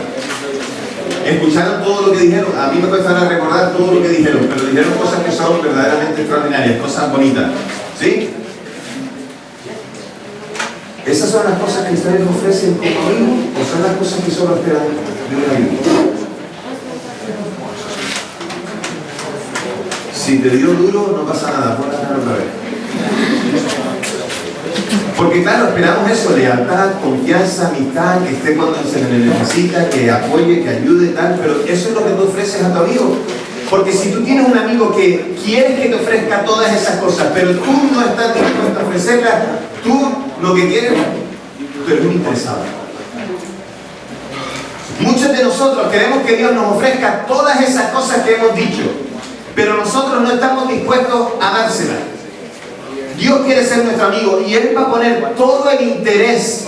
S4: Escucharon todo lo que dijeron. A mí me cuesta recordar todo lo que dijeron, pero dijeron cosas que son verdaderamente extraordinarias, cosas bonitas. ¿Sí? ¿Esas son las cosas que ustedes ofrecen como amigos o son las cosas que solo esperan de un amigo? Si te dio duro, no pasa nada, pon la cara otra vez. Porque claro, esperamos eso, lealtad, confianza, amistad, que esté cuando se le necesita, que apoye, que ayude, tal, pero eso es lo que tú ofreces a tu amigo. Porque si tú tienes un amigo que quieres que te ofrezca todas esas cosas, pero tú no estás dispuesto a ofrecerlas, tú lo que quieres, tú eres un interesado. Muchos de nosotros queremos que Dios nos ofrezca todas esas cosas que hemos dicho, pero nosotros no estamos dispuestos a dárselas. Dios quiere ser nuestro amigo y Él va a poner todo el interés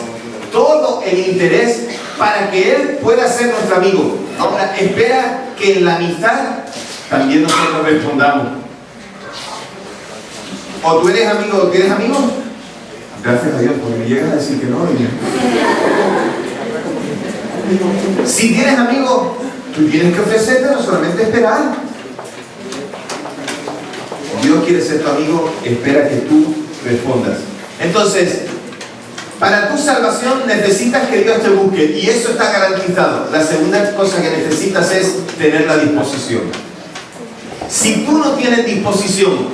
S4: para que Él pueda ser nuestro amigo. Ahora, espera que en la amistad también nosotros respondamos. ¿O tú eres amigo o tienes amigos? Gracias a Dios, porque me llegas a decir que no. Si tienes amigos, tú tienes que ofrecerte, no solamente esperar. Dios quiere ser tu amigo, espera que tú respondas. Entonces, para tu salvación necesitas que Dios te busque y eso está garantizado. La segunda cosa que necesitas es tener la disposición. Si tú no tienes disposición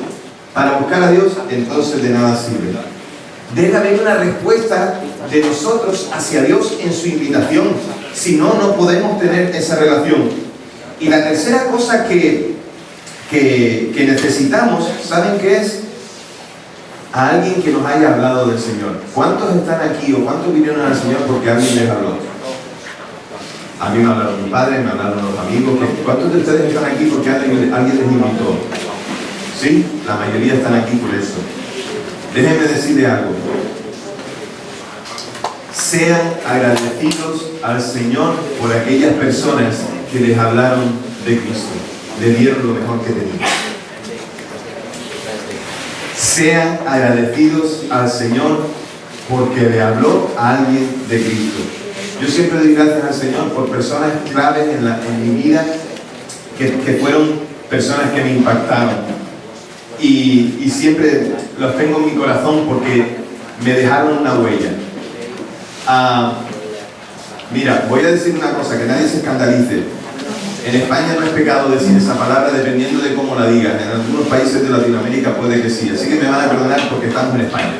S4: para buscar a Dios, entonces de nada sirve. Debe haber una respuesta de nosotros hacia Dios en su invitación. Si no, no podemos tener esa relación. Y la tercera cosa que necesitamos, ¿saben qué es? A alguien que nos haya hablado del Señor. ¿Cuántos están aquí o cuántos vinieron al Señor porque alguien les habló? A mí me hablaron mi padre, me hablaron los amigos. ¿Cuántos de ustedes están aquí porque alguien les invitó? ¿Sí? La mayoría están aquí por eso. Déjenme decirle algo. Sean agradecidos al Señor por aquellas personas que les hablaron de Cristo. Le dieron lo mejor que tenían. Sean agradecidos al Señor porque le habló a alguien de Cristo. Yo siempre doy gracias al Señor por personas claves en mi vida que fueron personas que me impactaron. Y siempre los tengo en mi corazón porque me dejaron una huella. Mira, voy a decir una cosa, que nadie se escandalice. En España no es pecado decir esa palabra dependiendo de cómo la digan. En algunos países de Latinoamérica puede que sí, así que me van a perdonar porque estamos en España.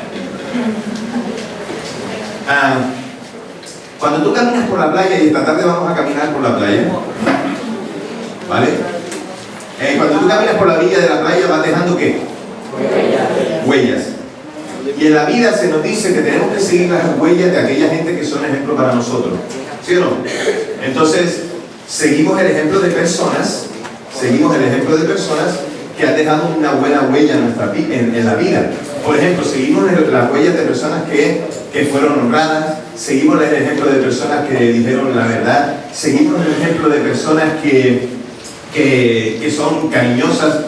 S4: Cuando tú caminas por la playa, y esta tarde vamos a caminar por la playa, ¿vale? Cuando tú caminas por la orilla de la playa vas dejando ¿qué? Huellas. Y en la vida se nos dice que tenemos que seguir las huellas de aquella gente que son ejemplo para nosotros, ¿sí o no? Entonces, seguimos el ejemplo de personas que han dejado una buena huella en la vida. Por ejemplo, seguimos las huellas de personas que fueron honradas, seguimos el ejemplo de personas que dijeron la verdad, seguimos el ejemplo de personas que son cariñosas,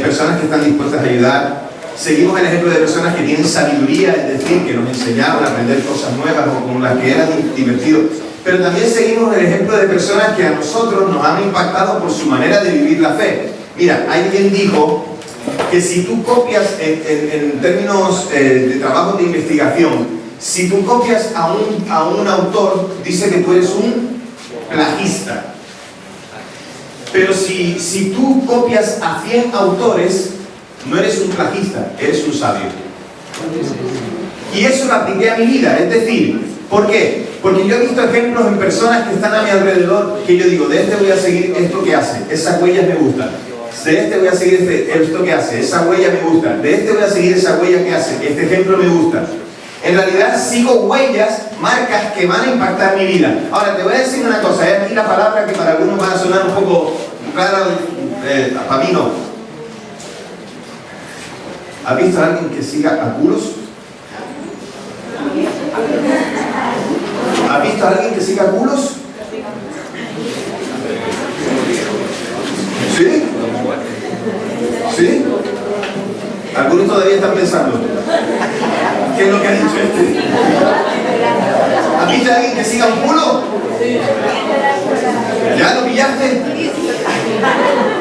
S4: personas que están dispuestas a ayudar, seguimos el ejemplo de personas que tienen sabiduría, es decir, que nos enseñaron a aprender cosas nuevas o con las que eran divertidos. Pero también seguimos el ejemplo de personas que a nosotros nos han impactado por su manera de vivir la fe. Mira, alguien dijo que si tú copias, en términos de trabajo de investigación, si tú copias a un autor, dice que tú eres un plagista. Pero si tú copias a 100 autores, no eres un plagista, eres un sabio. Y eso lo apliqué a mi vida, es decir, ¿por qué? Porque yo he visto ejemplos en personas que están a mi alrededor que yo digo, de este voy a seguir esto que hace, esas huellas me gustan. De este voy a seguir esto que hace, esa huella me gusta. De este voy a seguir esa huella que hace, este ejemplo me gusta. En realidad sigo huellas, marcas que van a impactar mi vida. Ahora te voy a decir una cosa, es aquí la palabra que para algunos va a sonar un poco rara, para mí no. ¿Has visto a alguien que siga a culos? ¿Has visto a alguien que siga a culos? ¿Sí? ¿Sí? Algunos todavía están pensando, ¿qué es lo que ha dicho este? ¿Has visto a alguien que siga un culo? ¿Ya lo pillaste?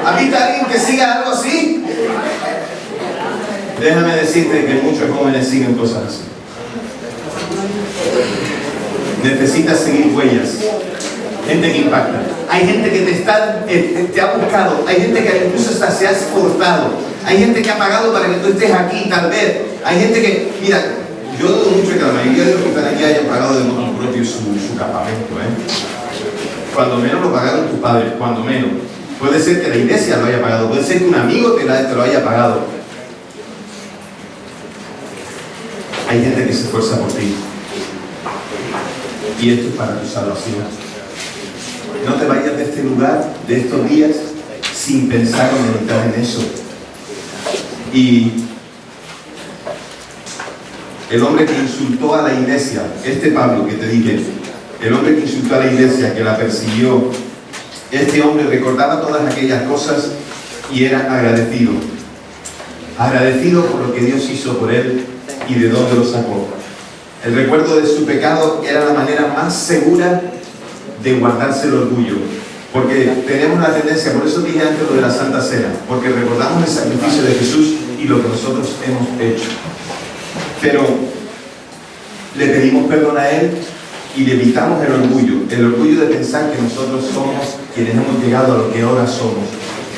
S4: ¿Has visto a alguien que siga algo así? Déjame decirte que muchos jóvenes siguen cosas así. Necesitas seguir huellas. Gente que impacta. Hay gente que te ha buscado. Hay gente que incluso hasta se ha esforzado. Hay gente que ha pagado para que tú estés aquí, tal vez. Hay gente que, mira, yo dudo mucho que la mayoría de los que están aquí hayan pagado de modo propio su campamento, Cuando menos lo pagaron tus padres, cuando menos. Puede ser que la iglesia lo haya pagado, puede ser que un amigo te lo haya pagado. Hay gente que se esfuerza por ti. Y esto es para tu salvación. No te vayas de este lugar, de estos días, sin pensar o meditar en eso. Y el hombre que insultó a la iglesia, este Pablo que te dije, el hombre que insultó a la iglesia, que la persiguió, este hombre recordaba todas aquellas cosas y era agradecido. Agradecido por lo que Dios hizo por él y de dónde lo sacó. El recuerdo de su pecado era la manera más segura de guardarse el orgullo, porque tenemos la tendencia, por eso dije antes lo de la Santa Cena, porque recordamos el sacrificio de Jesús y lo que nosotros hemos hecho, pero le pedimos perdón a Él y le evitamos el orgullo de pensar que nosotros somos quienes hemos llegado a lo que ahora somos.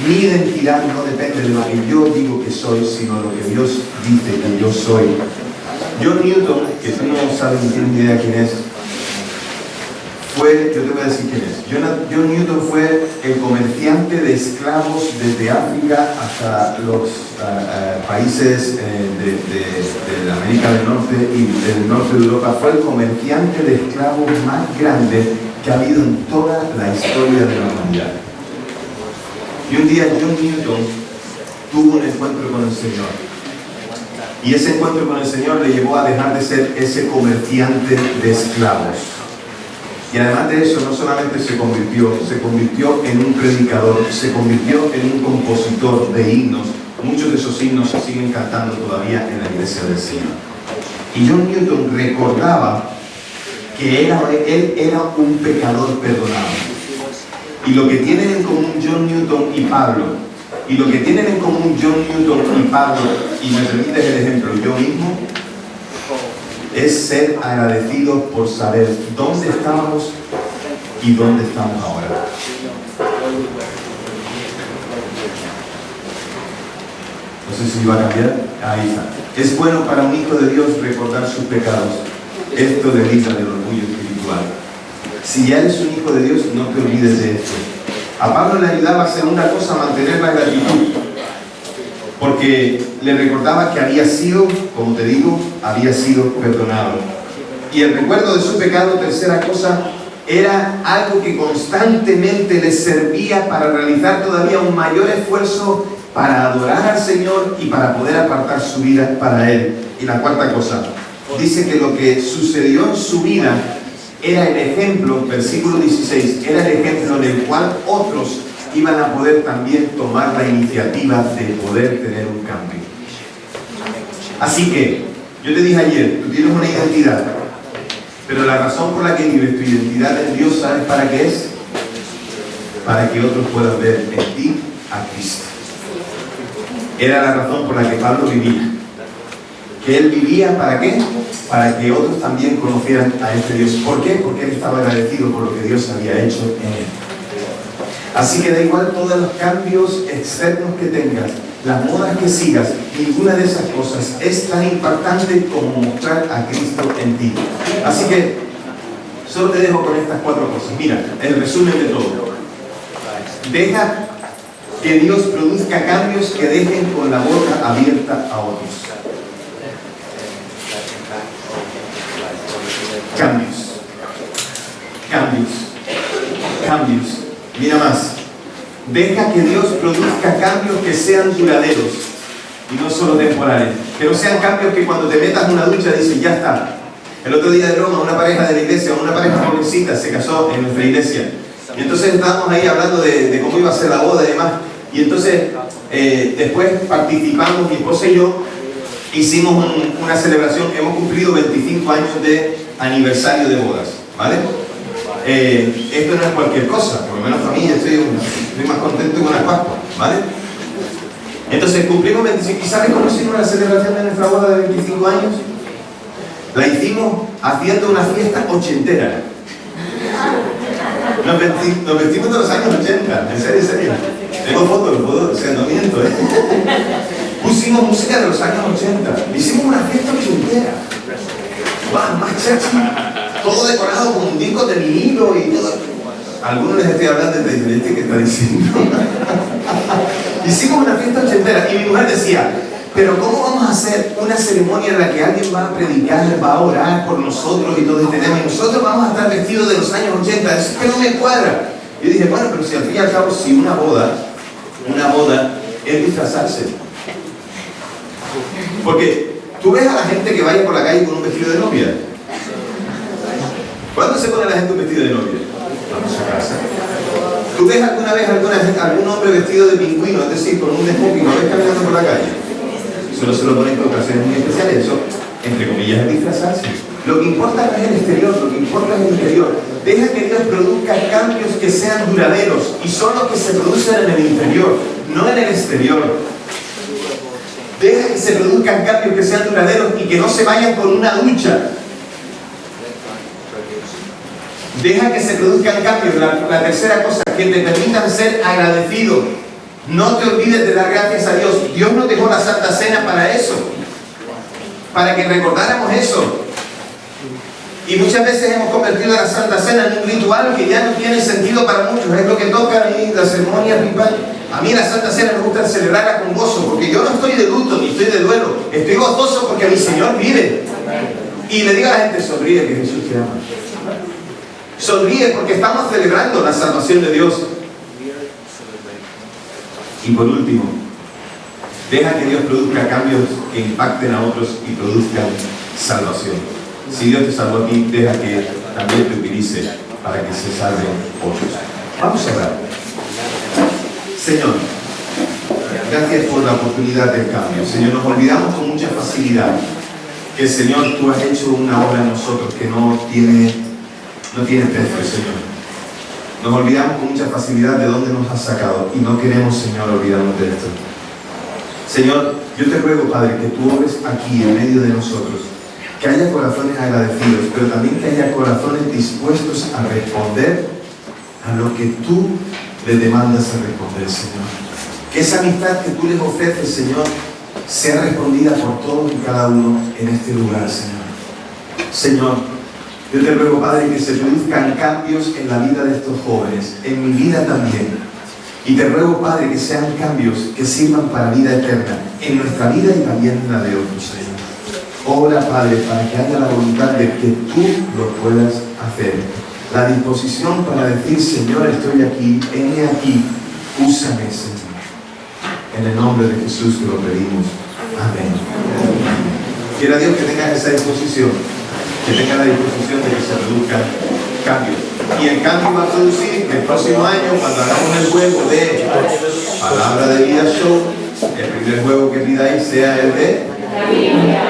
S4: Mi identidad no depende de lo que yo digo que soy, sino de lo que Dios dice que yo soy. John Newton, que tú no sabes ni tienes ni idea quién es, yo te voy a decir quién es. John Newton fue el comerciante de esclavos desde África hasta los países de América del Norte y del norte de Europa. Fue el comerciante de esclavos más grande que ha habido en toda la historia de la humanidad. Y un día John Newton tuvo un encuentro con el Señor. Y ese encuentro con el Señor le llevó a dejar de ser ese comerciante de esclavos. Y además de eso, no solamente se convirtió en un predicador, se convirtió en un compositor de himnos. Muchos de esos himnos se siguen cantando todavía en la iglesia del Señor. Y John Newton recordaba que él era un pecador perdonado. Y lo que tienen en común John Newton y Pablo Y lo que tienen en común John Newton y Pablo, y me permites el ejemplo, yo mismo, es ser agradecidos por saber dónde estábamos y dónde estamos ahora. No sé si iba a cambiar. Ahí está. Es bueno para un hijo de Dios recordar sus pecados. Esto delita del orgullo espiritual. Si ya eres un hijo de Dios, no te olvides de esto. A Pablo le ayudaba a hacer una cosa, a mantener la gratitud. Porque le recordaba que había sido, como te digo, había sido perdonado. Y el recuerdo de su pecado, tercera cosa, era algo que constantemente le servía para realizar todavía un mayor esfuerzo para adorar al Señor y para poder apartar su vida para Él. Y la cuarta cosa, dice que lo que sucedió en su vida era el ejemplo, versículo 16, era el ejemplo en el cual otros iban a poder también tomar la iniciativa de poder tener un cambio. Así que, yo te dije ayer, tú tienes una identidad, pero la razón por la que vives tu identidad en Dios, ¿sabes para qué es? Para que otros puedan ver en ti a Cristo. Era la razón por la que Pablo vivía. Que él vivía, ¿para qué? Para que otros también conocieran a este Dios. ¿Por qué? Porque él estaba agradecido por lo que Dios había hecho en él. Así que da igual todos los cambios externos que tengas, las modas que sigas, ninguna de esas cosas es tan impactante como mostrar a Cristo en ti. Así que solo te dejo con estas 4 cosas. Mira, el resumen de todo. Deja que Dios produzca cambios que dejen con la boca abierta a otros. Cambios. Cambios. Cambios. Mira más. Deja que Dios produzca cambios que sean duraderos y no solo temporales. Que no sean cambios que cuando te metas en una ducha dices, ya está. El otro día de Roma, una pareja de la iglesia, una pareja jovencita se casó en nuestra iglesia. Y entonces estábamos ahí hablando de cómo iba a ser la boda y demás. Y entonces, después participamos, mi esposa y yo, hicimos una celebración que hemos cumplido 25 años de aniversario de bodas, ¿vale? Esto no es cualquier cosa, por lo menos para mí estoy más contento con las Pascuas, ¿vale? Entonces cumplimos 25, ¿y sabes cómo hicimos la celebración de nuestra boda de 25 años? La hicimos haciendo una fiesta ochentera. Nos vestimos de los años 80, en serio, en serio. Tengo fotos, lo puedo, o sea, no miento, ¿eh? Pusimos música de los años 80, hicimos una fiesta ochentera. ¡Wow! Más chachi, todo decorado con discos de vinilo y todo. A algunos les estoy hablando de diferente que está diciendo. Hicimos una fiesta ochentera y mi mujer decía, pero ¿cómo vamos a hacer una ceremonia en la que alguien va a predicar, va a orar por nosotros y todo este tema? Y nosotros vamos a estar vestidos de los años 80. Es que no me cuadra. Yo dije, bueno, pero si al fin y al cabo, si una boda es disfrazarse. Porque tú ves a la gente que vaya por la calle con un vestido de novia. ¿Cuándo se pone la gente un vestido de novia? Vamos a casa. ¿Tú ves alguna vez algún hombre vestido de pingüino, es decir, con un smoking, lo ves caminando por la calle? Solo se lo ponen en ocasiones muy especiales. Eso, entre comillas, es disfrazarse. Lo que importa no es el exterior, lo que importa es el interior. Deja que Dios produzca cambios que sean duraderos y son los que se producen en el interior, no en el exterior. Deja que se produzcan cambios que sean duraderos y que no se vayan con una ducha. Deja que se produzcan cambios. La tercera cosa, que te permitan ser agradecido. No te olvides de dar gracias a Dios. Dios nos dejó la Santa Cena para eso, para que recordáramos eso. Y muchas veces hemos convertido la Santa Cena en un ritual que ya no tiene sentido para muchos. Es lo que toca ahí, la ceremonia principal. A mí la Santa Cena me gusta celebrarla con gozo, porque yo no estoy de luto ni estoy de duelo. Estoy gozoso porque mi Señor vive. Y le digo a la gente, sonríe que Jesús te ama. Sonríe porque estamos celebrando la salvación de Dios. Y por último, deja que Dios produzca cambios que impacten a otros y produzcan salvación. Si Dios te salvó a ti, deja que también te utilice para que se salven otros. Vamos a orar. Señor, gracias por la oportunidad del cambio. Señor, nos olvidamos con mucha facilidad que, Señor, tú has hecho una obra en nosotros que no tiene precio, Señor. Nos olvidamos con mucha facilidad de dónde nos has sacado y no queremos, Señor, olvidarnos de esto. Señor, yo te ruego, Padre, que tú obres aquí en medio de nosotros, que haya corazones agradecidos, pero también que haya corazones dispuestos a responder a lo que tú les demandas a responder, Señor. Que esa amistad que tú les ofreces, Señor, sea respondida por todos y cada uno en este lugar, Señor. Señor, yo te ruego, Padre, que se produzcan cambios en la vida de estos jóvenes, en mi vida también. Y te ruego, Padre, que sean cambios que sirvan para vida eterna, en nuestra vida y también en la de otros, Señor. Obra, Padre, para que haya la voluntad de que tú lo puedas hacer. La disposición para decir, Señor, estoy aquí, heme aquí, úsame, Señor. En el nombre de Jesús te lo pedimos. Amén. Quiera Dios que tengas esa disposición, que tengas la disposición de que se produzcan cambios. Y el cambio va a producir el próximo año, cuando hagamos el juego de Palabra de Vida Show, el primer juego que pidáis sea el de la Biblia.